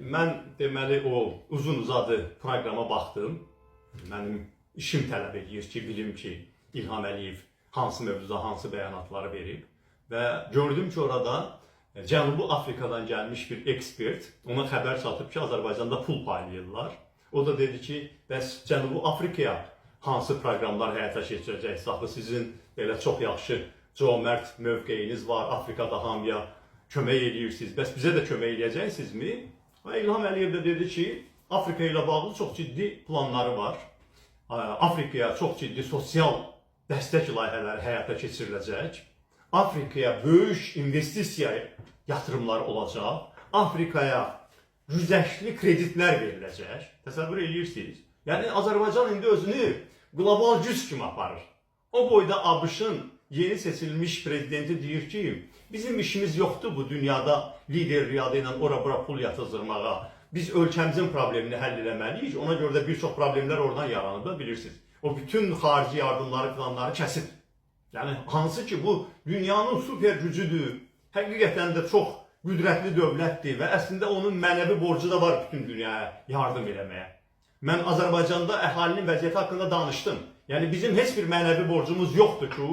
mən deməli o uzun uzadı proqrama baxdım. Mənim işim tələb edir ki, bilim ki, İlham Əliyev hansı mövzuda hansı bəyanatları verib və gördüm ki, orada Cənubi Afrikadan gəlmiş bir ekspert ona xəbər çatıb ki, Azərbaycanda pul paylayırlar. O da dedi ki, bəs Cənubi Afrikaya hansı proqramlar həyata keçirəcəksiniz? Axı sizin belə çox yaxşı cömert mövqeyiniz var, Afrikada hamıya kömək edirsiniz. Bəs bizə də kömək edəcəksinizmi? Və İlham Əliyev də dedi ki, Afrika ilə bağlı çox ciddi planları var. Afrikaya çox ciddi sosial dəstək layihələri həyata keçiriləcək. Afrikaya böyük investisiya yatırımlar olacaq. Afrikaya güzəştli kreditlər veriləcək. Təsəvvür edirsiniz. Yəni Azərbaycan indi özünü qlobal güc kimi aparır. O boyda ABŞ-ın yeni seçilmiş prezidenti deyir ki, bizim işimiz yoxdur bu dünyada lider adı ilə ora-bura pul yatızdırmağa. Biz ölkəmizin problemini həll eləməliyik. Ona görə də bir çox problemlər oradan yaranıb da bilirsiniz. O bütün xarici yardımları, planları kəsib. Yəni hansı ki bu dünyanın süper gücüdür. Həqiqətən də çox qüdrətli dövlətdir və əslində onun mənəvi borcu da var bütün dünyaya yardım eləməyə. Mən Azərbaycanda əhalinin vəziyyəti haqqında danışdım. Yəni bizim heç bir mənəvi borcumuz yoxdur ki,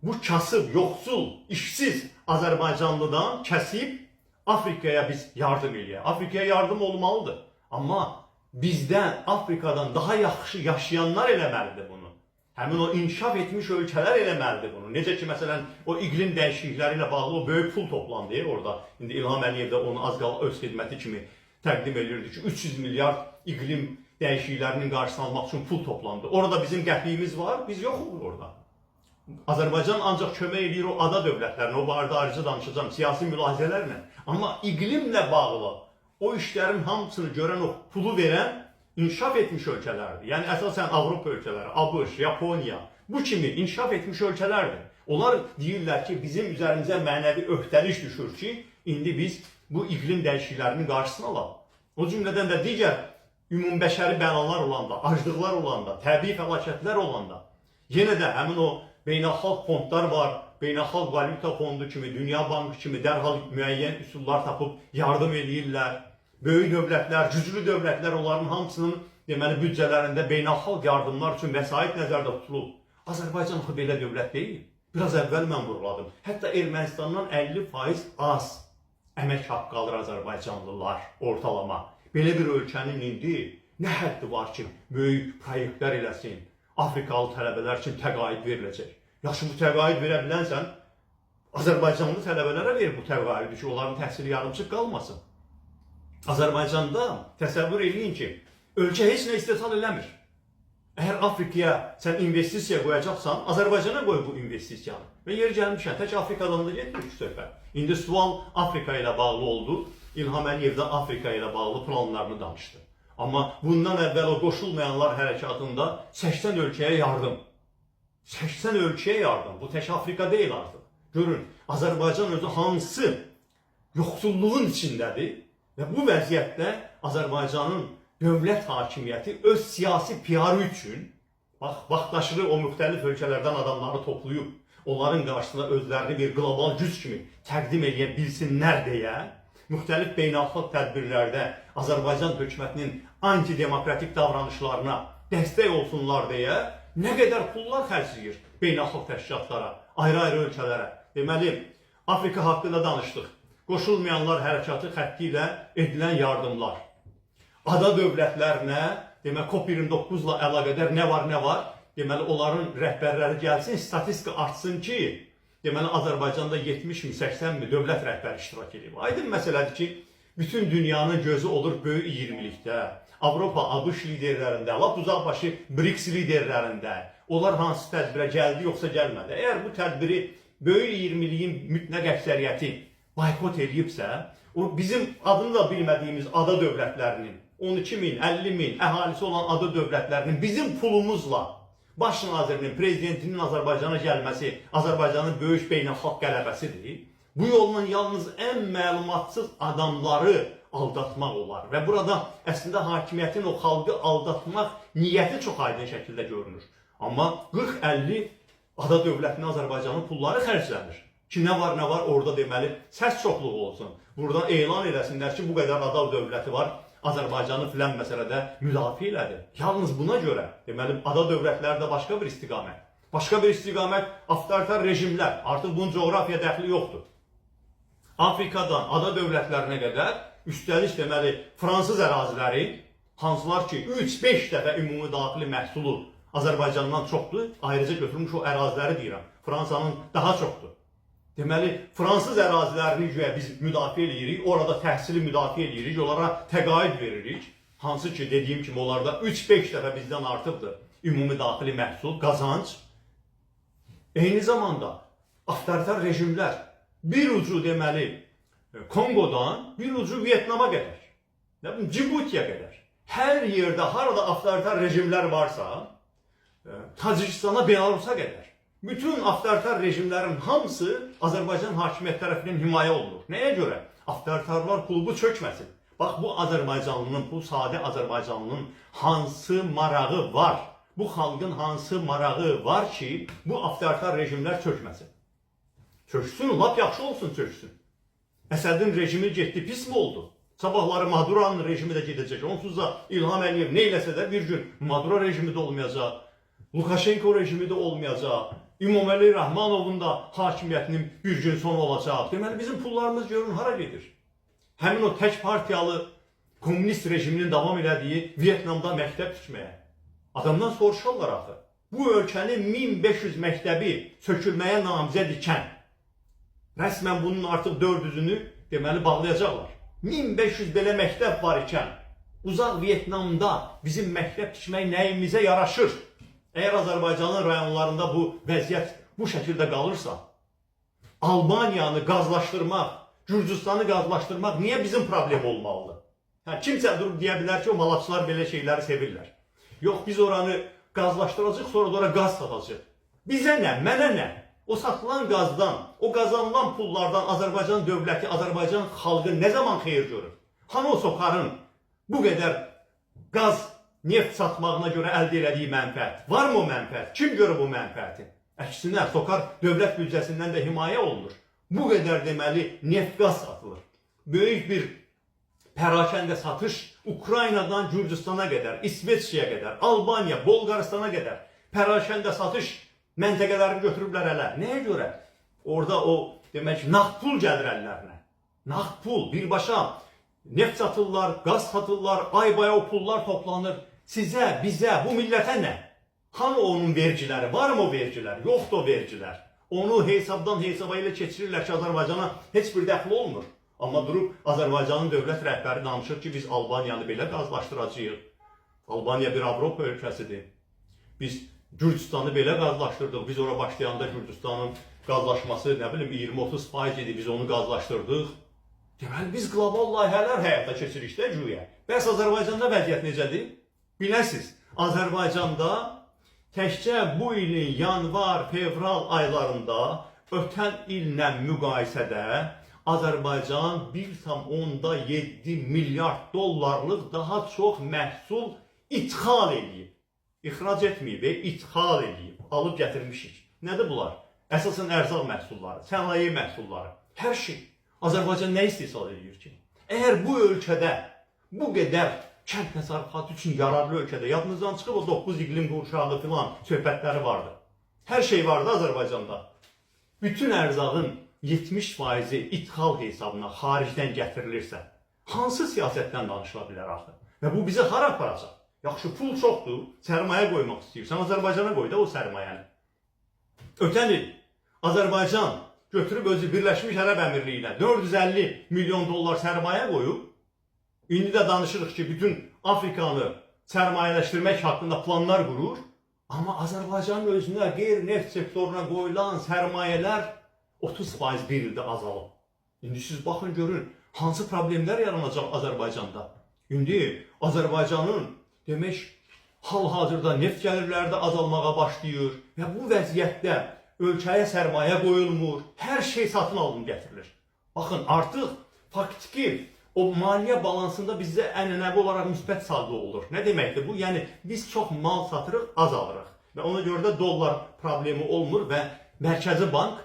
bu kasıb, yoxsul, işsiz Azərbaycanlıdan kəsib Afrikaya biz yardım eləyək. Afrikaya yardım olmalıdır. Amma bizdən, Afrikadan daha yaxşı yaşayanlar eləməlidir bunu. Həmin o inkişaf etmiş ölkələr eləməlidir bunu. Necə ki, məsələn, o iqlim dəyişiklikləri ilə bağlı o böyük pul toplandı orada. İndi İlham Əliyev də onu az qala öz xidməti kimi təqdim edirdi ki, 300 milyard iqlim dəyişikliklərinin qarşısını almaq üçün pul toplandı. Orada bizim qəpiyimiz var, biz yoxuq orada. Azərbaycan ancaq kömək edir o ada dövlətlərinə, o barədə ayrıca danışacağım, siyasi mülahizələrlə. Amma iqlimlə bağlı o işlərin hamısını görən, o pulu verən inkişaf etmiş ölkələrdir. Yəni əsasən Avropa ölkələri, ABŞ, Yaponiya, bu kimi inkişaf etmiş ölkələrdir. Onlar deyirlər ki, bizim üzərimizə mənəvi öhdəlik düşür ki, indi biz bu iqlim dəyişikliklərinin qarşısını alaq. O cümlədən də digər ümumbəşəri bəlalar olanda, aclıqlar olanda, təbii fəlakətlər olanda, yenə də həmin o beynəlxalq fondlar var, beynəlxalq valyuta fondu kimi, Dünya Bankı kimi dərhal müəyyən üsullar tapıb yardım edirlər. Böyük dövlətlər, güclü dövlətlər onların hamısının deməli büdcələrində beynəlxalq yardımlar üçün vəsait nəzərdə tutulub. Azərbaycan axı belə dövlət deyil. Biraz əvvəl mən vuruladım. Hətta Ermənistandan 50% az əmək haqqı alır Azərbaycanlılar ortalama. Belə bir ölkənin indi nə həddi var ki, böyük proyektlər eləsin, Afrikalı tələbələr üçün təqaüd veriləcək. Yaxşı, bu təqaüd verə bilənsən, Azərbaycanlı tələbələrə ver bu təqaüdü ki, onların təhsili yarımçıq qalmasın. Azərbaycanda təsəvvür edin ki, ölkə heç nə istehsal eləmir. Əgər Afrikaya sən investisiya qoyacaqsan, Azərbaycana qoy bu investisiyanı. Və yer gəlmişən, tək Afrikadan da getmir ki söhbət. İndi sual Afrika ilə bağlı oldu. İlham Əliyev də Afrika ilə bağlı planlarını danışdı. Amma bundan əvvəl o qoşulmayanlar hərəkatında 80 ölkəyə yardım. 80 ölkəyə yardım. Bu tək Afrika deyil artıq. Görün, Azərbaycan özü hansı yoxsulluğun içindədir. Və bu vəziyyətdə Azərbaycanın dövlət hakimiyyəti öz siyasi PR-ı üçün vaxtaşırı o müxtəlif ölkələrdən adamları toplayıb, onların qarşısında özlərini bir qlobal güc kimi təqdim edə bilsinlər deyə, müxtəlif beynəlxalq tədbirlərdə Azərbaycan hökumətinin antidemokratik davranışlarına dəstək olsunlar deyə nə qədər pullar xərcləyir beynəlxalq təşkilatlara, ayrı-ayrı ölkələrə. Deməli, Afrika haqqında danışdıq. Qoşulmayanlar hərəkatı xətti ilə edilən yardımlar. Ada dövlətlərinə, demək, COP29 ilə əlaqədar nə var, deməli, onların rəhbərləri gəlsin, statistika artsın ki, deməli, Azərbaycanda 70 min, 80 min dövlət rəhbəri iştirak edir. Aydın məsələdir ki, bütün dünyanın gözü olur böyük 20-likdə, Avropa, ABŞ liderlərində, lap uzaqbaşı BRICS liderlərində, onlar hansı tədbirə gəldi, yoxsa gəlmədi. Əgər bu tədbiri böyük 20-liyin mütləq əksəriyyəti boykot edibsə, o bizim adını da bilmədiyimiz ada dövlətlərinin, 12 min, 50 min əhalisi olan ada dövlətlərinin bizim pulumuzla baş nazirinin, prezidentinin Azərbaycana gəlməsi Azərbaycanın böyük beynəlxalq qələbəsidir. Bu yolla yalnız ən məlumatsız adamları aldatmaq olar. Və burada əslində hakimiyyətin o xalqı aldatmaq niyyəti çox aydın şəkildə görünür. Amma 40-50 ada dövlətinə Azərbaycanın pulları xərclənir. Ki nə var orada deməli səs çoxluğu olsun. Buradan elan eləsinlər ki, bu qədər ada dövləti var. Azərbaycanı filan məsələdə müdafiə elədi. Yalnız buna görə deməli ada dövlətləri də başqa bir istiqamət. Başqa bir istiqamət avtoritar rejimlər. Artıq bunun coğrafiya dəxli yoxdur. Afrikadan ada dövlətlərinə qədər, üstəlik deməli fransız əraziləri, hansılar ki 3-5 dəfə ümumi daxili məhsulu Azərbaycandan çoxdur, ayrıca götürmüş o əraziləri deyirəm. Fransanın daha çoxdur. Deməli, fransız ərazilərini güya biz müdafiə edirik, orada təhsili müdafiə edirik, onlara təqaüd veririk. Hansı ki, dediyim kimi, onlarda 3-5 dəfə bizdən artıbdır ümumi daxili məhsul, qazanc. Eyni zamanda, avtoritar rejimlər bir ucu deməli Kongodan, bir ucu Vietnama qədər, Cibutiyə qədər. Hər yerdə, harada avtoritar rejimlər varsa, Tacikistana, Belarusa qədər. Bütün avtoritar rejimlərin hamısı Azərbaycan hakimiyyət tərəfindən himayə olunur. Nəyə görə? Avtoritarlar klubu çökməsin. Bax, bu Azərbaycanlının, bu sadə Azərbaycanlının hansı marağı var? Bu xalqın hansı marağı var ki, bu avtoritar rejimlər çökməsin? Çöksün, lap yaxşı olsun çöksün. Əsədin rejimi getdi, pis mi oldu? Sabahları Maduranın rejimi də gedəcək. Onsuz da İlham Əliyev nə eləsə də bir gün Madura rejimi də olmayacaq. Lukashenko rejimi də olmayacaq. İmamoğlu Rahmanovun da hakimiyyətinin bir gün sonu olacaq. Deməli, bizim pullarımız görün hara gedir? Həmin o tək partiyalı komünist rejiminin davam elədiyi Vietnamda məktəb tikməyə. Adamdan soruşarlar axı. Bu ölkənin 1500 məktəbi sökülməyə namizəd ikən, rəsmən bunun artıq 400-ünü deməli bağlayacaqlar. 1500 belə məktəb var ikən, uzaq Vietnamda bizim məktəb tikmək nəyimizə yaraşır? Əgər Azərbaycanın rayonlarında bu vəziyyət bu şəkildə qalırsa, Albaniyanı qazlaşdırmaq, Gürcüstanı qazlaşdırmaq niyə bizim problem olmalıdır? Kimsə durub deyə bilər ki, o malaçılar belə şeyləri sevirlər. Yox, biz oranı qazlaşdıracaq, sonra da ora qaz satacaq. Bizə nə, mənə nə? O satılan qazdan, o qazanılan pullardan Azərbaycan dövləti, Azərbaycan xalqı nə zaman xeyir görür? Hanı o sokarın bu qədər qaz, neft satmağına görə əldə elədiyi mənfəət? Varmı o mənfəət? Kim görür bu mənfəəti? Əksinə, sokar dövlət büdcəsindən də himayə olunur. Bu qədər deməli neft qaz satılır. Böyük bir pərakəndə satış Ukraynadan Gürcüstana qədər, İsveçrəyə qədər, Albaniya, Bolqaristana qədər pərakəndə satış məntəqələrini götürüblər ələ. Nəyə görə? Orada o demək nağd pul gəlir əllərinə. Nağd pul, birbaşa neft satırlar, qaz satırlar, ay-baya o pullar toplanır. Sizə, bizə, bu millətə nə? Hanı onun vergiləri? Var mı o vergilər? Yoxdur o vergilər. Onu hesabdan hesaba ilə keçirirlər ki, Azərbaycana heç bir dəxli olmur. Amma durub Azərbaycanın dövlət rəhbəri danışır ki, biz Albaniyanı belə qazlaşdıracağıq. Albaniya bir Avropa ölkəsidir. Biz Gürcüstanı belə qazlaşdırdıq. Biz ora başlayanda Gürcüstanın qazlaşması, nə bilim, 20-30% idi. Biz onu qazlaşdırdıq. Deməli, biz qlobal layihələr həyata keçirikdə güya. Bəs Azərbaycanda vəziyyət necədir? Biləsiz, Azərbaycanda təkcə bu ilin yanvar, fevral aylarında ötən illə müqayisədə Azərbaycan 1,7 milyard dollarlıq daha çox məhsul ithal edib. İxrac etməyib, ithal edib, alıb gətirmişik. Nədir bunlar? Əsasən ərzaq məhsulları, sənaye məhsulları, hər şey. Azərbaycan nə istehsal edir ki? Əgər bu ölkədə bu qədər kənd təsərrüfatı üçün yararlı ölkədə, yadınızdan çıxıb o 9 iqlim qurşağı filan söhbətləri vardı. Hər şey vardı Azərbaycanda. Bütün ərzağın 70%-i ithal hesabına xaricdən gətirilirsə, hansı siyasətdən danışıla bilər axı? Və bu bizi hara aparacaq? Yaxşı, pul çoxdur, sərmayə qoymaq istəyirsən, Azərbaycana qoy da o sərmayəni. Ötən il Azərbaycan götürüb özü Birləşmiş Ərəb Əmirliyi ilə 450 milyon dollar sərmayə qoyub, indi də danışırıq ki, bütün Afrikanı sərmayələşdirmək haqqında planlar qurur, amma Azərbaycanın özünə qeyri-neft sektoruna qoyulan sərmayələr 30% bir ildə azalıb. İndi siz baxın, görün, hansı problemlər yaranacaq Azərbaycanda. İndi Azərbaycanın demək, hal-hazırda neft gəlirləri də azalmağa başlayır və bu vəziyyətdə ölkəyə sərmayə qoyulmur, hər şey satın alınıb gətirilir. Baxın, artıq faktiki o maliyyə balansında bizdə ənənəvi olaraq müsbət saldo olur. Nə deməkdir bu? Yəni, biz çox mal satırıq, az alırıq. Və ona görə də dollar problemi olmur və Mərkəzi Bank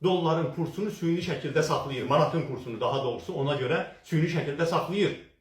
dolların kursunu süni şəkildə saxlayır. Manatın kursunu daha doğrusu ona görə süni şəkildə saxlayır.